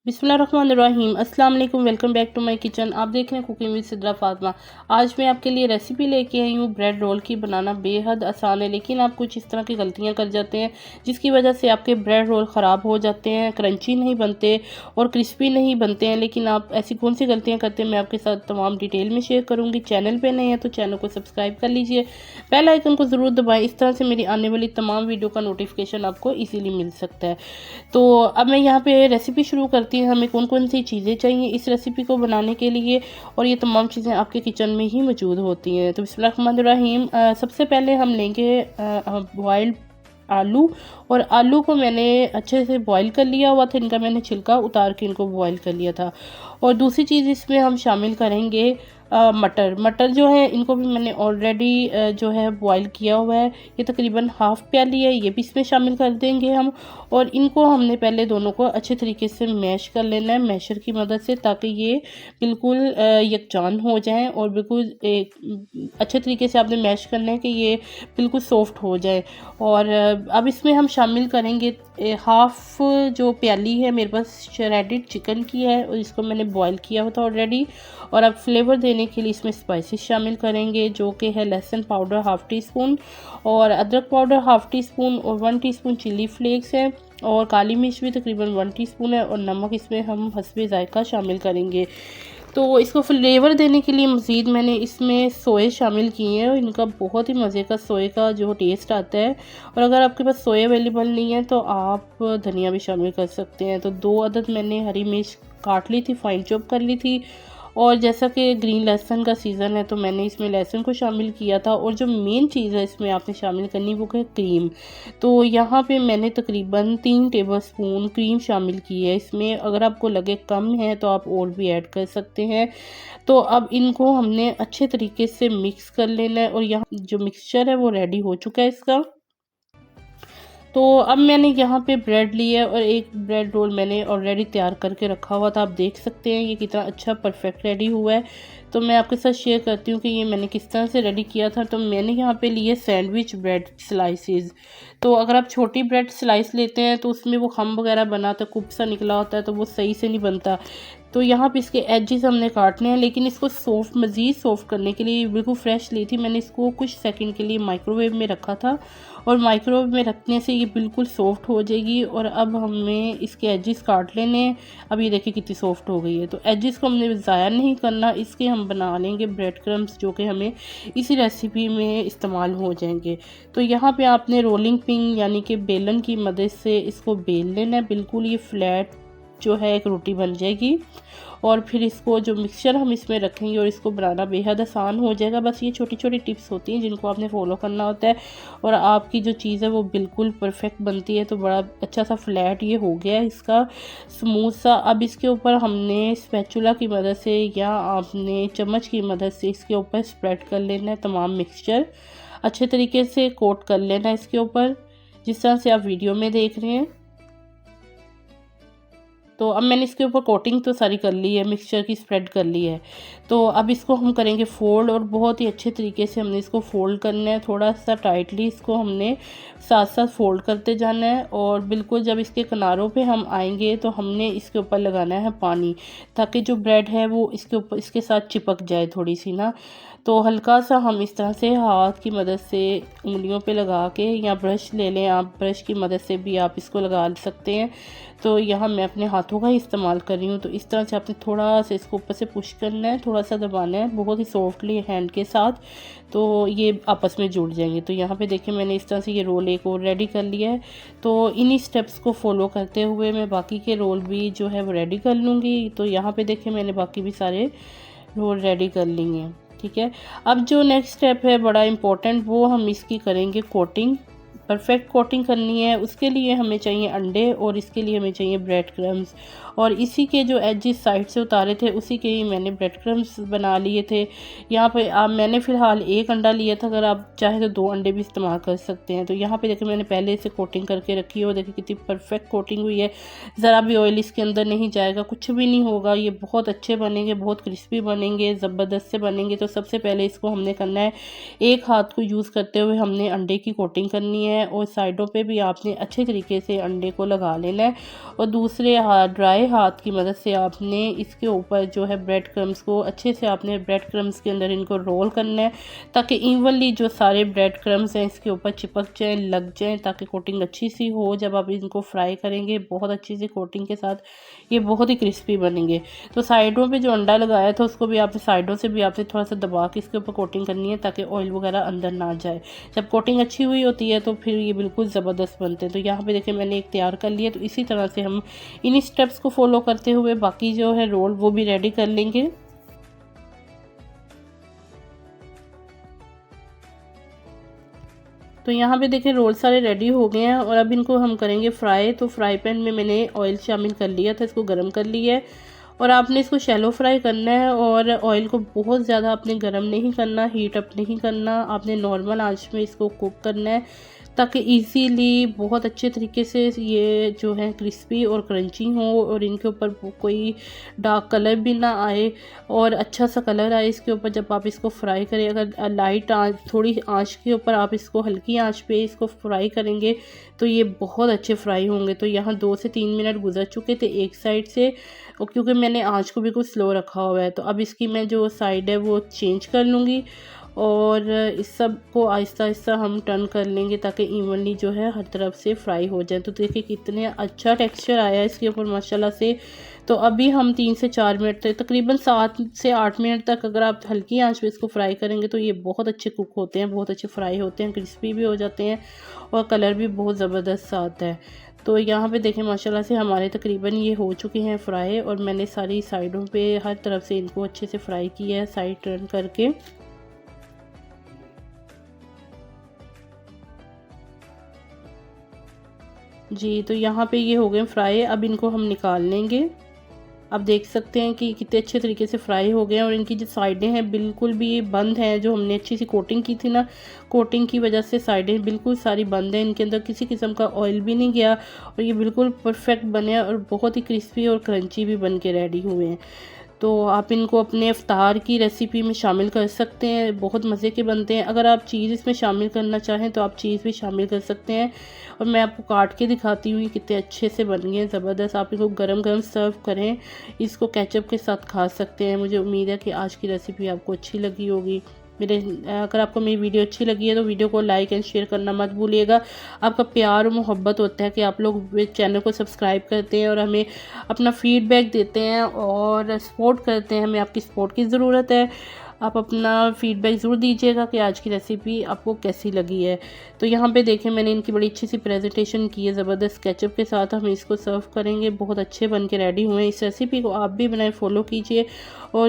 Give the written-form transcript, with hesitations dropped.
बिस्मिल्लाहिर्रहमानिर्रहीम अस्सलाम वालेकुम। Welcome back to my kitchen. आप देख रहे हैं कुकिंग विद सिद्रा फातिमा। आज मैं आपके लिए रेसिपी लेके आई हूँ ब्रेड रोल की। बनाना बेहद आसान है, लेकिन आप कुछ इस तरह की गलतियाँ कर जाते हैं जिसकी वजह से आपके ब्रेड रोल ख़राब हो जाते हैं, क्रंची नहीं बनते और क्रिस्पी नहीं बनते हैं। लेकिन आप ऐसी कौन सी गलतियाँ करते हैं, मैं आपके साथ तमाम डिटेल में शेयर करूँगी। चैनल पर नए हैं तो चैनल को सब्सक्राइब कर लीजिए, बेल आइकन को ज़रूर दबाएँ। इस तरह से मेरी आने वाली तमाम वीडियो का नोटिफिकेशन आपको ईजीली मिल सकता है। तो अब मैं यहाँ पे रेसिपी शुरू करती हूँ। हमें कौन कौन सी चीज़ें चाहिए इस रेसिपी को बनाने के लिए, और ये तमाम चीज़ें आपके किचन में ही मौजूद होती हैं। तो बिस्मिल्लाहिर्रहमानिर्रहीम। सबसे पहले हम लेंगे बॉइल्ड आलू, और आलू को मैंने अच्छे से बॉईल कर लिया हुआ था। इनका मैंने छिलका उतार के इनको बॉईल कर लिया था। और दूसरी चीज़ इसमें हम शामिल करेंगे मटर जो है, इनको भी मैंने ऑलरेडी जो है बॉईल किया हुआ है। ये तकरीबन हाफ़ प्याली है, ये भी इसमें शामिल कर देंगे हम। और इनको हमने पहले दोनों को अच्छे तरीके से मैश कर लेना है मैशर की मदद से, ताकि ये बिल्कुल यकजान हो जाएं और बिल्कुल एक अच्छे तरीके से आपने मैश करना है कि ये बिल्कुल सॉफ्ट हो जाए। और अब इसमें हम शामिल करेंगे हाफ़ जो प्याली है मेरे पास श्रेडेड चिकन की है, और इसको मैंने बॉईल किया हुआ था ऑलरेडी। और अब फ्लेवर देने के लिए इसमें स्पाइसेस शामिल करेंगे, जो कि है लहसुन पाउडर हाफ़ टी स्पून, और अदरक पाउडर हाफ़ टी स्पून, और 1 टीस्पून चिली फ्लेक्स है, और काली मिर्च भी तकरीबन 1 टीस्पून है, और नमक इसमें हम हस्बे ज़ायका शामिल करेंगे। तो इसको फ्लेवर देने के लिए मज़ीद मैंने इसमें सोए शामिल किए हैं, और इनका बहुत ही मज़े का सोए का जो टेस्ट आता है। और अगर आपके पास सोए अवेलेबल नहीं है तो आप धनिया भी शामिल कर सकते हैं। तो 2 अदद मैंने हरी मिर्च काट ली थी, फाइन चॉप कर ली थी। और जैसा कि ग्रीन लहसुन का सीज़न है तो मैंने इसमें लहसुन को शामिल किया था। और जो मेन चीज़ है इसमें आपने शामिल करनी वो है क्रीम। तो यहाँ पे मैंने तकरीबन 3 टेबलस्पून क्रीम शामिल की है इसमें। अगर आपको लगे कम है तो आप और भी ऐड कर सकते हैं। तो अब इनको हमने अच्छे तरीके से मिक्स कर लेना है, और यहाँ जो मिक्सचर है वो रेडी हो चुका है इसका। तो अब मैंने यहाँ पे ब्रेड लिया है, और एक ब्रेड रोल मैंने ऑलरेडी तैयार करके रखा हुआ था। आप देख सकते हैं ये कितना अच्छा परफेक्ट रेडी हुआ है। तो मैं आपके साथ शेयर करती हूँ कि ये मैंने किस तरह से रेडी किया था। तो मैंने यहाँ पे लिए सैंडविच ब्रेड स्लाइसेस। तो अगर आप छोटी ब्रेड स्लाइस लेते हैं तो उसमें वो खम वगैरह बना होता है, कुप सा निकला होता है, तो वो सही से नहीं बनता। तो यहाँ पे इसके एजेस हमने काटने हैं, लेकिन इसको मज़ीद सॉफ्ट करने के लिए बिल्कुल फ्रेश ली थी मैंने, इसको कुछ सेकंड के लिए माइक्रोवेव में रखा था, और माइक्रोवेव में रखने से ये बिल्कुल सॉफ्ट हो जाएगी। और अब हमें इसके एजेस काट लेने हैं। अब ये देखिए कितनी सॉफ्ट हो गई है। तो एजेस को हमने ज़ाया नहीं करना, इसके हम बना लेंगे ब्रेड क्रम्स, जो कि हमें इसी रेसिपी में इस्तेमाल हो जाएंगे। तो यहाँ पे आपने रोलिंग पिन यानी कि बेलन की मदद से इसको बेल लेना है, बिल्कुल ये फ्लैट जो है एक रोटी बन जाएगी। और फिर इसको जो मिक्सचर हम इसमें रखेंगे, और इसको बनाना बेहद आसान हो जाएगा। बस ये छोटी छोटी टिप्स होती हैं जिनको आपने फॉलो करना होता है, और आपकी जो चीज़ है वो बिल्कुल परफेक्ट बनती है। तो बड़ा अच्छा सा फ्लैट ये हो गया है इसका, स्मूथ सा। अब इसके ऊपर हमने स्पैचुला की मदद से या आपने चम्मच की मदद से इसके ऊपर स्प्रेड कर लेना है तमाम मिक्सचर, अच्छे तरीके से कोट कर लेना है इसके ऊपर, जिस तरह से आप वीडियो में देख रहे हैं। तो अब मैंने इसके ऊपर कोटिंग तो सारी कर ली है, मिक्सचर की स्प्रेड कर ली है। तो अब इसको हम करेंगे फोल्ड, और बहुत ही अच्छे तरीके से हमने इसको फोल्ड करना है। थोड़ा सा टाइटली इसको हमने साथ साथ फोल्ड करते जाना है, और बिल्कुल जब इसके किनारों पे हम आएंगे तो हमने इसके ऊपर लगाना है पानी, ताकि जो ब्रेड है वो इसके ऊपर इसके साथ चिपक जाए थोड़ी सी ना। तो हल्का सा हम इस तरह से हाथ की मदद से उंगलियों पे लगा के, या ब्रश ले लें आप, ब्रश की मदद से भी आप इसको लगा सकते हैं। तो यहाँ मैं अपने हाथों का ही इस्तेमाल कर रही हूँ। तो इस तरह से आपने थोड़ा सा इसको ऊपर से पुश करना है, थोड़ा सा दबाना है बहुत ही सॉफ्टली हैंड के साथ, तो ये आपस में जुड़ जाएंगे। तो यहाँ पे देखिए मैंने इस तरह से ये रोल एक और रेडी कर लिया है। तो इन्हीं स्टेप्स को फॉलो करते हुए मैं बाकी के रोल भी जो है वो रेडी कर लूँगी। तो यहाँ पे देखिए मैंने बाकी भी सारे रोल रेडी कर लेंगे। ठीक है, अब जो नेक्स्ट स्टेप है बड़ा इम्पोर्टेंट, वो हम इसकी करेंगे कोटिंग। परफेक्ट कोटिंग करनी है, उसके लिए हमें चाहिए अंडे, और इसके लिए हमें चाहिए ब्रेड क्रम्स। और इसी के जो एजेस साइड से उतारे थे उसी के ही मैंने ब्रेड क्रम्स बना लिए थे। यहाँ पे मैंने फ़िलहाल 1 अंडा लिया था, अगर आप चाहें तो 2 अंडे भी इस्तेमाल कर सकते हैं। तो यहाँ पे देखिए मैंने पहले से कोटिंग करके रखी है, और देखिए कितनी परफेक्ट कोटिंग हुई है। ज़रा भी ऑयल इसके अंदर नहीं जाएगा, कुछ भी नहीं होगा। ये बहुत अच्छे बनेंगे, बहुत क्रिस्पी बनेंगे, ज़बरदस्त से बनेंगे। तो सबसे पहले इसको हमने करना है, एक हाथ को यूज़ करते हुए हमने अंडे की कोटिंग करनी है। है और साइडों पे भी आपने अच्छे तरीके से अंडे को लगा लेना है और दूसरे ड्राई हाथ की मदद से आपने इसके ऊपर जो है ब्रेड क्रम्स को अच्छे से आपने ब्रेड क्रम्स के अंदर इनको रोल करना है ताकि इवनली जो सारे ब्रेड क्रम्स हैं इसके ऊपर चिपक जाएँ, लग जाएँ, ताकि कोटिंग अच्छी सी हो। जब आप इनको फ्राई करेंगे बहुत अच्छी सी कोटिंग के साथ ये बहुत ही क्रिस्पी बनेंगे। तो साइडों पे जो अंडा लगाया था उसको भी आपने साइडों से भी आपने थोड़ा सा दबा के इसके ऊपर कोटिंग करनी है ताकि ऑयल वगैरह अंदर ना जाए। जब कोटिंग अच्छी हुई होती है तो फिर ये बिल्कुल ज़बरदस्त बनते हैं। तो यहाँ पे देखिए मैंने एक तैयार कर लिया। तो इसी तरह से हम इन स्टेप्स को फॉलो करते हुए बाकी जो है रोल वो भी रेडी कर लेंगे। तो यहाँ पे देखिए रोल सारे रेडी हो गए हैं और अब इनको हम करेंगे फ्राई। तो फ्राई पैन में मैंने ऑयल शामिल कर लिया था, इसको गर्म कर लिया है और आपने इसको शैलो फ्राई करना है और ऑयल को बहुत ज़्यादा आपने गर्म नहीं करना, हीट अप नहीं करना, आपने नॉर्मल आंच में इसको कुक करना है ताकि इजीली बहुत अच्छे तरीके से ये जो है क्रिस्पी और क्रंची हो और इनके ऊपर कोई डार्क कलर भी ना आए और अच्छा सा कलर आए इसके ऊपर जब आप इसको फ्राई करें। अगर लाइट आंच, थोड़ी आंच के ऊपर आप इसको हल्की आंच पे इसको फ्राई करेंगे तो ये बहुत अच्छे फ्राई होंगे। तो यहाँ 2 से 3 मिनट गुजर चुके थे एक साइड से और क्योंकि मैंने आंच को बिल्कुल स्लो रखा हुआ है तो अब इसकी मैं जो साइड है वो चेंज कर लूँगी और इस सब को आहिस्ता आहिस्ता हम टर्न कर लेंगे ताकि इवनली जो है हर तरफ से फ्राई हो जाए। तो देखिए कितने अच्छा टेक्सचर आया है इसके ऊपर माशाल्लाह से। तो अभी हम 3 से 4 मिनट तक, तकरीबन 7 से 8 मिनट तक अगर आप हल्की आंच पे इसको फ्राई करेंगे तो ये बहुत अच्छे कुक होते हैं, बहुत अच्छे फ्राई होते हैं, क्रिस्पी भी हो जाते हैं और कलर भी बहुत ज़बरदस्त आता है। तो यहाँ पे देखें माशाल्लाह से हमारे तकरीबन ये हो चुके हैं फ्राई और मैंने सारी साइडों पे हर तरफ से इनको अच्छे से फ्राई किया है साइड टर्न करके। जी, तो यहाँ पे ये हो गए फ्राई। अब इनको हम निकाल लेंगे। आप देख सकते हैं कि कितने अच्छे तरीके से फ्राई हो गए हैं और इनकी जो साइडें हैं बिल्कुल भी बंद हैं। जो हमने अच्छी सी कोटिंग की थी ना, कोटिंग की वजह से साइडें बिल्कुल सारी बंद हैं, इनके अंदर किसी किस्म का ऑयल भी नहीं गया और ये बिल्कुल परफेक्ट बने और बहुत ही क्रिस्पी और क्रंची भी बन के रेडी हुए हैं। तो आप इनको अपने इफ्तार की रेसिपी में शामिल कर सकते हैं, बहुत मज़े के बनते हैं। अगर आप चीज़ इसमें शामिल करना चाहें तो आप चीज़ भी शामिल कर सकते हैं और मैं आपको काट के दिखाती हूँ कितने अच्छे से बन गए हैं, ज़बरदस्त। आप इनको गरम गरम सर्व करें, इसको केचप के साथ खा सकते हैं। मुझे उम्मीद है कि आज की रेसिपी आपको अच्छी लगी होगी। अगर आपको मेरी वीडियो अच्छी लगी है तो वीडियो को लाइक एंड शेयर करना मत भूलिएगा। आपका प्यार और मोहब्बत होता है कि आप लोग चैनल को सब्सक्राइब करते हैं और हमें अपना फीडबैक देते हैं और सपोर्ट करते हैं। हमें आपकी सपोर्ट की ज़रूरत है। आप अपना फीडबैक ज़रूर दीजिएगा कि आज की रेसिपी आपको कैसी लगी है। तो यहाँ पे देखें मैंने इनकी बड़ी अच्छी सी प्रेजेंटेशन की है ज़बरदस्त केचप के साथ। हम इसको सर्व करेंगे, बहुत अच्छे बन के रेडी हुए हैं। इस रेसिपी को आप भी बनाएं, फॉलो कीजिए और